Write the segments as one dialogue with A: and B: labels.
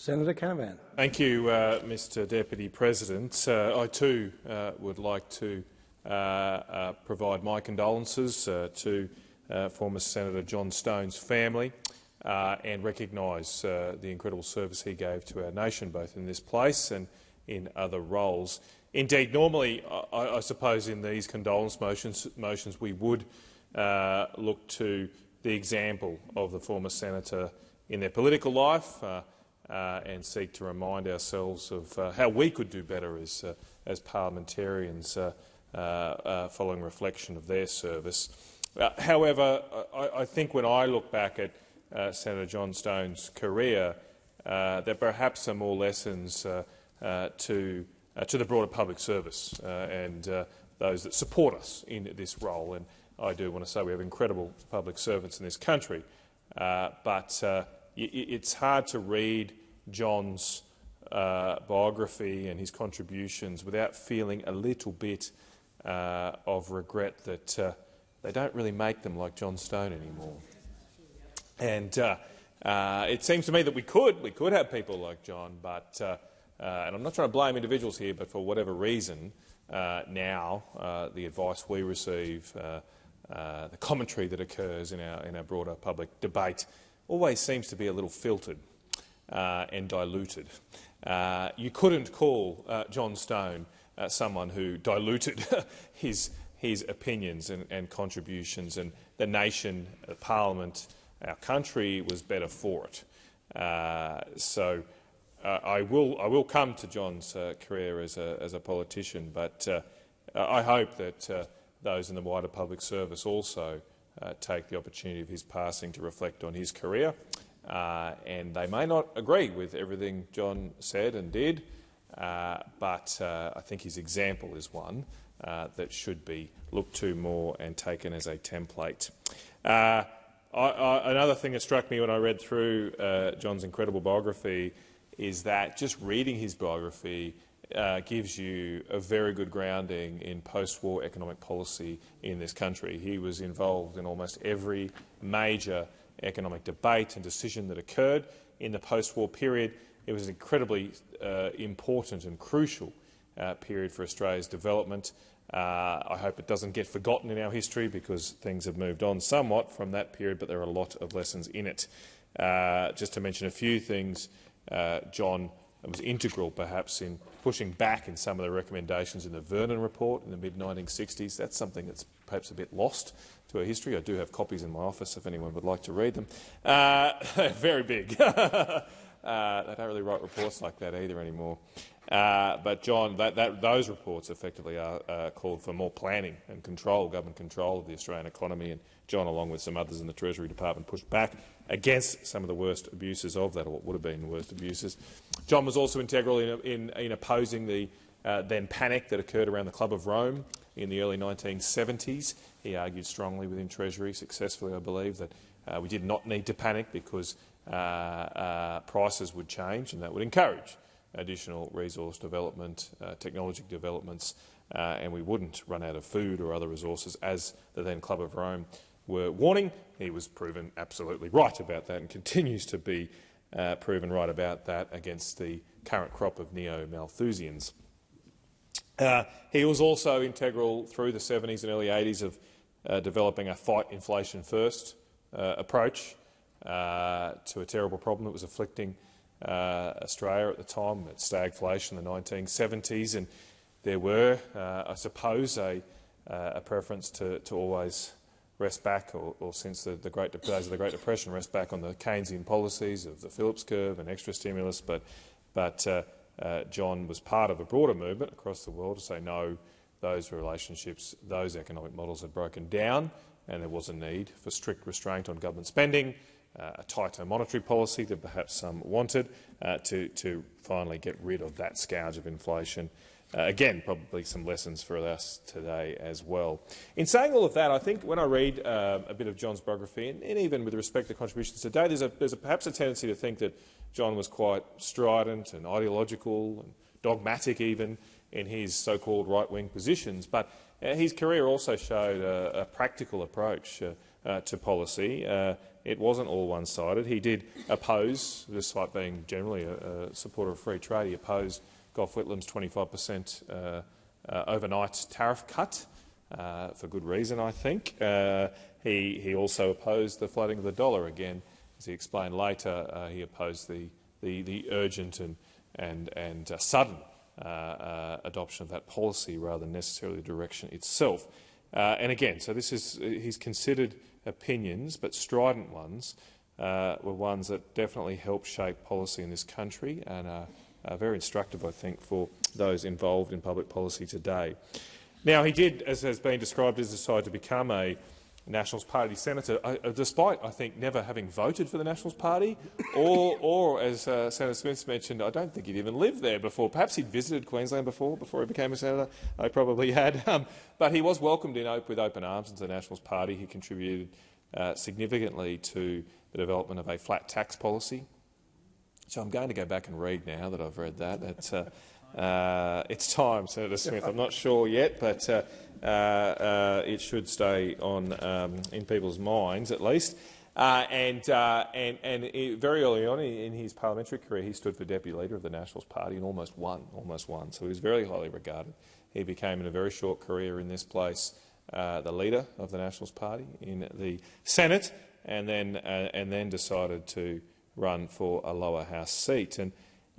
A: Senator Canavan.
B: Thank you, Mr Deputy President. I too would like to provide my condolences to former Senator John Stone's family and recognise the incredible service he gave to our nation, both in this place and in other roles. Indeed, normally, I suppose in these condolence motions we would look to the example of the former senator in their political life and seek to remind ourselves of how we could do better as parliamentarians following reflection of their service. However, I think when I look back at Senator John Stone's career, there perhaps are more lessons to the broader public service and those that support us in this role. And I do want to say we have incredible public servants in this country, but it's hard to read John's biography and his contributions without feeling a little bit of regret that they don't really make them like John Stone anymore. And it seems to me that we could have people like John, but and I'm not trying to blame individuals here, but for whatever reason, now the advice we receive, the commentary that occurs in our broader public debate, always seems to be a little filtered and diluted. You couldn't call John Stone someone who diluted his opinions and contributions, and the nation, the parliament, our country was better for it. So I will come to John's career as a politician, but I hope that those in the wider public service also take the opportunity of his passing to reflect on his career. And they may not agree with everything John said and did, but I think his example is one that should be looked to more and taken as a template. Another thing that struck me when I read through John's incredible biography is that just reading his biography gives you a very good grounding in post-war economic policy in this country. He was involved in almost every major economic debate and decision that occurred in the post-war period. It was an incredibly important and crucial period for Australia's development. I hope it doesn't get forgotten in our history, because things have moved on somewhat from that period, but there are a lot of lessons in it. Just to mention a few things, John was integral perhaps in pushing back in some of the recommendations in the Vernon report in the mid-1960s. That's something that's perhaps a bit lost to our history. I do have copies in my office if anyone would like to read them. Very big. They don't really write reports like that either anymore. But John, those reports effectively are called for more planning and control, government control of the Australian economy, and John, along with some others in the Treasury Department, pushed back against some of the worst abuses of that, or what would have been the worst abuses. John was also integral in opposing the then panic that occurred around the Club of Rome in the early 1970s. He argued strongly within Treasury, successfully I believe, that we did not need to panic because prices would change, and that would encourage additional resource development, technology developments, and we wouldn't run out of food or other resources, as the then Club of Rome were warning. He was proven absolutely right about that and continues to be proven right about that against the current crop of neo-Malthusians. He was also integral through the 70s and early 80s of developing a fight inflation first approach to a terrible problem that was afflicting Australia at the time, at stagflation in the 1970s, and there were, I suppose, a preference to always rest back, or since the days of the Great Depression, rest back on the Keynesian policies of the Phillips curve and extra stimulus. But John was part of a broader movement across the world to say no, those relationships, those economic models had broken down, and there was a need for strict restraint on government spending, a tighter monetary policy that perhaps some wanted, to finally get rid of that scourge of inflation. Again, probably some lessons for us today as well. In saying all of that, I think when I read a bit of John's biography, and even with respect to contributions today, there's perhaps a tendency to think that John was quite strident and ideological and dogmatic even in his so-called right-wing positions. But his career also showed a practical approach to policy. it wasn't all one-sided. He did oppose, despite being generally a supporter of free trade, he opposed Gough Whitlam's 25% overnight tariff cut, for good reason, I think. He also opposed the flooding of the dollar again. As he explained later, he opposed the urgent and sudden adoption of that policy rather than necessarily the direction itself. And again, so this is his considered opinions, but strident ones, were ones that definitely helped shape policy in this country and are very instructive, I think, for those involved in public policy today. Now, he did, as has been described, decide to become a Nationals Party senator, despite, I think, never having voted for the Nationals Party, or as Senator Smith mentioned, I don't think he'd even lived there before. Perhaps he'd visited Queensland before he became a senator. I probably had. But he was welcomed with open arms into the Nationals Party. He contributed significantly to the development of a flat tax policy. So I'm going to go back and read now that I've read that. It's time, Senator Smith. I'm not sure yet, but it should stay on in people's minds at least. And very early on in his parliamentary career, he stood for deputy leader of the Nationals Party and almost won. So he was very highly regarded. He became, in a very short career in this place, the leader of the Nationals Party in the Senate, and then decided to run for a lower house seat.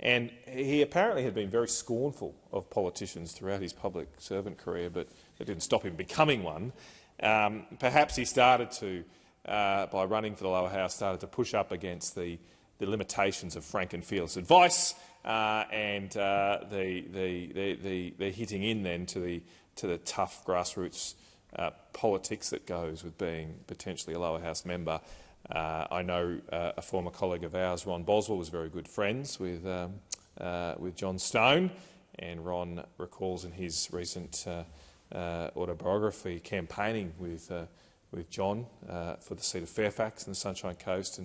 B: And he apparently had been very scornful of politicians throughout his public servant career, but it didn't stop him becoming one. Perhaps he started to, by running for the lower house, started to push up against the limitations of frank and fearless advice, and the hitting in then to the tough grassroots politics that goes with being potentially a lower house member. I know a former colleague of ours, Ron Boswell, was very good friends with John Stone, and Ron recalls in his recent autobiography campaigning with John for the seat of Fairfax in the Sunshine Coast,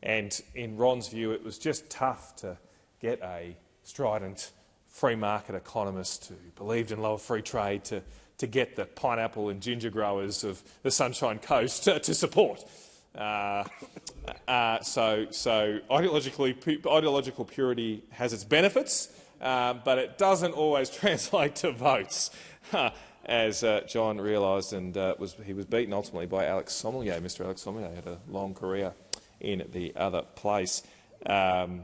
B: and in Ron's view, it was just tough to get a strident free market economist who believed in lower free trade to get the pineapple and ginger growers of the Sunshine Coast to support. So ideological purity has its benefits, but it doesn't always translate to votes, as John realised, and he was beaten ultimately by Alex Sommelier. Mr. Alex Sommelier had a long career in the other place. There's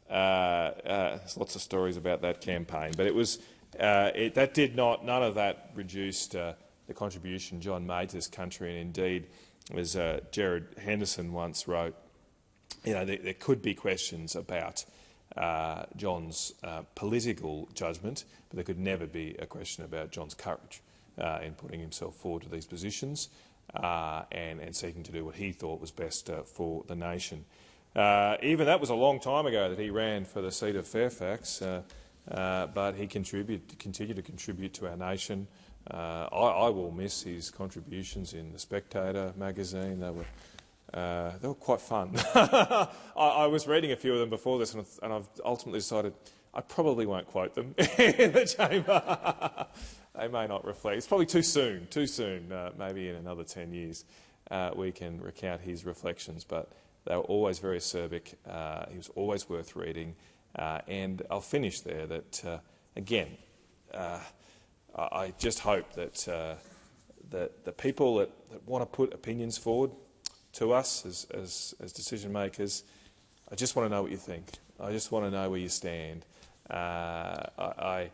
B: lots of stories about that campaign, but none of that reduced the contribution John made to this country, and indeed, as Gerard Henderson once wrote, there could be questions about John's political judgment, but there could never be a question about John's courage in putting himself forward to these positions and seeking to do what he thought was best for the nation. Even that was a long time ago that he ran for the seat of Fairfax, but he continued to contribute to our nation. I will miss his contributions in The Spectator magazine. They were quite fun. I was reading a few of them before this, and I've ultimately decided I probably won't quote them in the chamber. They may not reflect. It's probably too soon. Maybe in another 10 years we can recount his reflections, but they were always very acerbic. He was always worth reading. And I'll finish there that, again, I just hope that the people that want to put opinions forward to us as decision makers, I just want to know what you think. I just want to know where you stand. I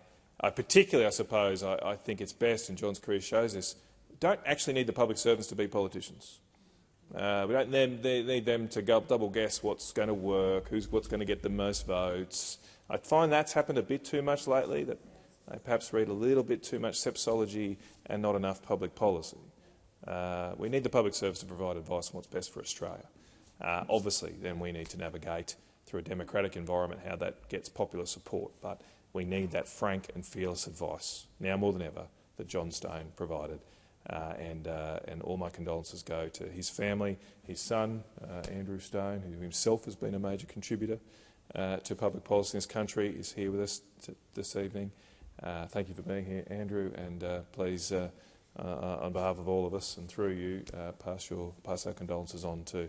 B: particularly, I suppose, I think it's best, and John's career shows this, we don't actually need the public servants to be politicians. We don't need them to double guess what's going to work, what's going to get the most votes. I find that's happened a bit too much lately, that they perhaps read a little bit too much sepsology and not enough public policy. We need the public service to provide advice on what's best for Australia. Obviously, then we need to navigate through a democratic environment how that gets popular support, but we need that frank and fearless advice, now more than ever, that John Stone provided. And all my condolences go to his family, his son, Andrew Stone, who himself has been a major contributor to public policy in this country, is here with us this evening. Thank you for being here, Andrew, and please, on behalf of all of us and through you, pass our condolences on to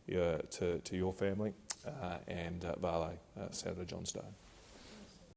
B: to your family and Vale, Senator John Stone.